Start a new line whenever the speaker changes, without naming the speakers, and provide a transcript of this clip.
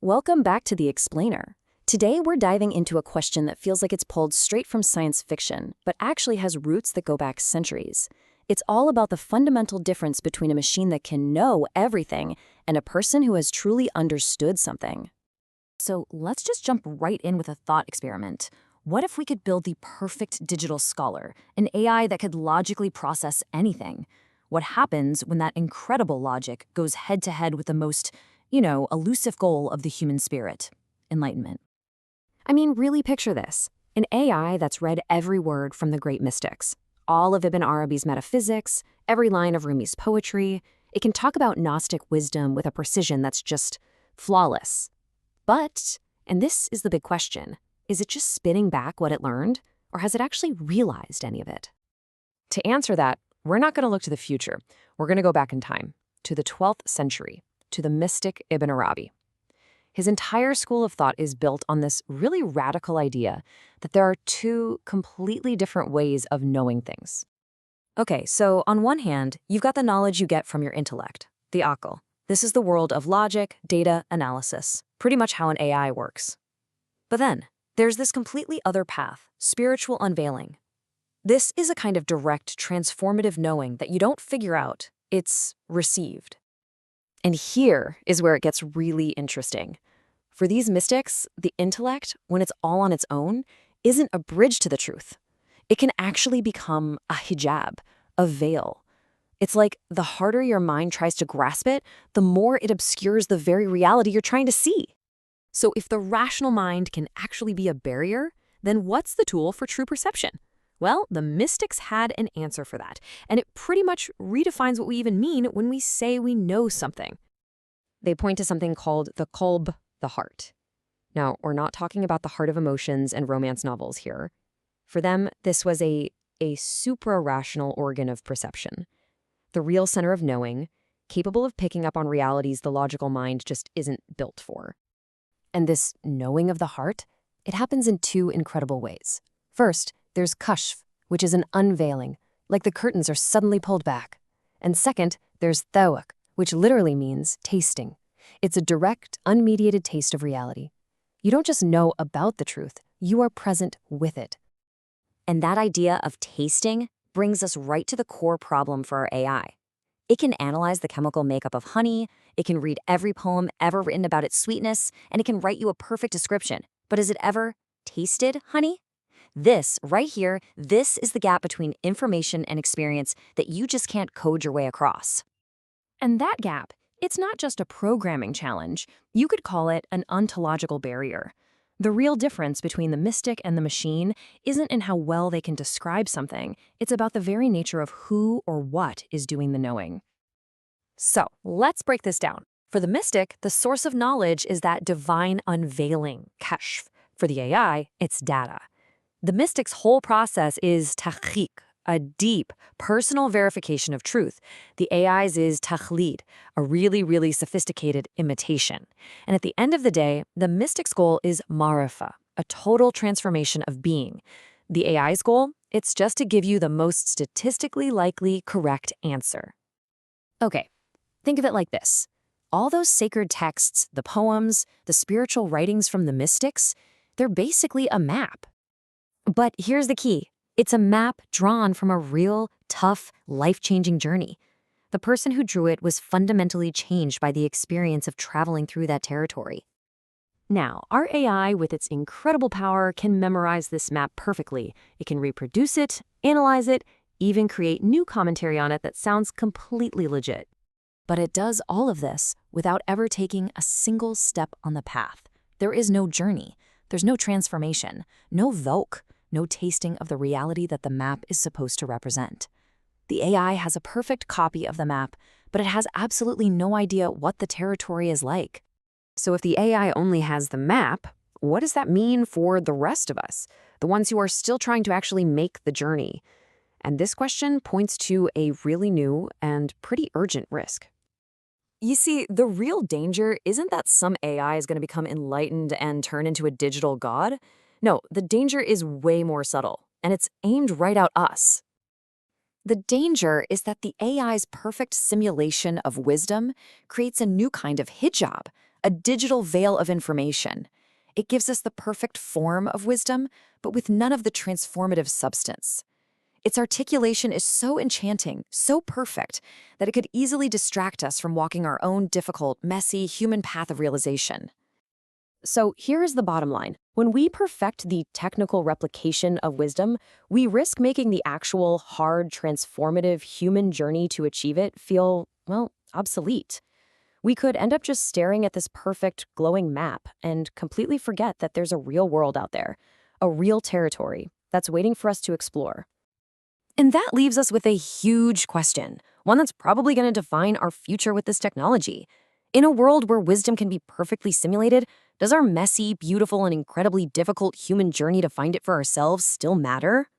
Welcome back to The Explainer. Today we're diving into a question that feels like it's pulled straight from science fiction, but actually has roots that go back centuries. It's all about the fundamental difference between a machine that can know everything and a person who has truly understood something.
So let's just jump right in with a thought experiment. What if we could build the perfect digital scholar, an AI that could logically process anything? What happens when that incredible logic goes head-to-head with the most, elusive goal of the human spirit, enlightenment?
I mean, really picture this. An AI that's read every word from the great mystics. All of Ibn Arabi's Metaphysics, every line of Rumi's poetry. It can talk about Gnostic wisdom with a precision that's just flawless. But, and this is the big question, is it just spitting back what it learned, or has it actually realized any of it?
To answer that, we're not going to look to the future. We're going to go back in time, to the 12th century, to the mystic Ibn Arabi. His entire school of thought is built on this really radical idea that there are two completely different ways of knowing things.
Okay, so on one hand, you've got the knowledge you get from your intellect, the aql. This is the world of logic, data, analysis, pretty much how an AI works. But then, there's this completely other path, spiritual unveiling. This is a kind of direct, transformative knowing that you don't figure out, it's received.
And here is where it gets really interesting. For these mystics, the intellect, when it's all on its own, isn't a bridge to the truth. It can actually become a hijab, a veil. It's like the harder your mind tries to grasp it, the more it obscures the very reality you're trying to see. So if the rational mind can actually be a barrier, then what's the tool for true perception? Well, the mystics had an answer for that, and it pretty much redefines what we even mean when we say we know something. They point to something called the qalb, the heart. Now, we're not talking about the heart of emotions and romance novels here. For them, this was a supra-rational organ of perception. The real center of knowing, capable of picking up on realities the logical mind just isn't built for. And this knowing of the heart, it happens in two incredible ways. First, there's kashf, which is an unveiling, like the curtains are suddenly pulled back. And second, there's dhawq, which literally means tasting. It's a direct, unmediated taste of reality. You don't just know about the truth, you are present with it.
And that idea of tasting brings us right to the core problem for our AI. It can analyze the chemical makeup of honey, it can read every poem ever written about its sweetness, and it can write you a perfect description. But has it ever tasted honey? This, right here, this is the gap between information and experience that you just can't code your way across.
And that gap, it's not just a programming challenge. You could call it an ontological barrier. The real difference between the mystic and the machine isn't in how well they can describe something. It's about the very nature of who or what is doing the knowing. So, let's break this down. For the mystic, the source of knowledge is that divine unveiling, kashf. For the AI, it's data. The mystic's whole process is tahqiq, a deep, personal verification of truth. The AI's is taqlid, a really, really sophisticated imitation. And at the end of the day, the mystic's goal is maʿrifa, a total transformation of being. The AI's goal, it's just to give you the most statistically likely correct answer. Okay, think of it like this. All those sacred texts, the poems, the spiritual writings from the mystics, they're basically a map. But here's the key. It's a map drawn from a real, tough, life-changing journey. The person who drew it was fundamentally changed by the experience of traveling through that territory. Now, our AI, with its incredible power, can memorize this map perfectly. It can reproduce it, analyze it, even create new commentary on it that sounds completely legit. But it does all of this without ever taking a single step on the path. There is no journey. There's no transformation, no dhawq, no tasting of the reality that the map is supposed to represent. The AI has a perfect copy of the map, but it has absolutely no idea what the territory is like. So if the AI only has the map, what does that mean for the rest of us, the ones who are still trying to actually make the journey? And this question points to a really new and pretty urgent risk. You see, the real danger isn't that some AI is going to become enlightened and turn into a digital god. No, the danger is way more subtle, and it's aimed right at us. The danger is that the AI's perfect simulation of wisdom creates a new kind of hijab,
a digital veil of information. It gives us the perfect form of wisdom, but with none of the transformative substance. Its articulation is so enchanting, so perfect, that it could easily distract us from walking our own difficult, messy human path of realization.
So here's the bottom line. When we perfect the technical replication of wisdom, we risk making the actual, hard, transformative human journey to achieve it feel, well, obsolete. We could end up just staring at this perfect, glowing map and completely forget that there's a real world out there, a real territory that's waiting for us to explore.
And that leaves us with a huge question, one that's probably going to define our future with this technology. In a world where wisdom can be perfectly simulated, does our messy, beautiful, and incredibly difficult human journey to find it for ourselves still matter?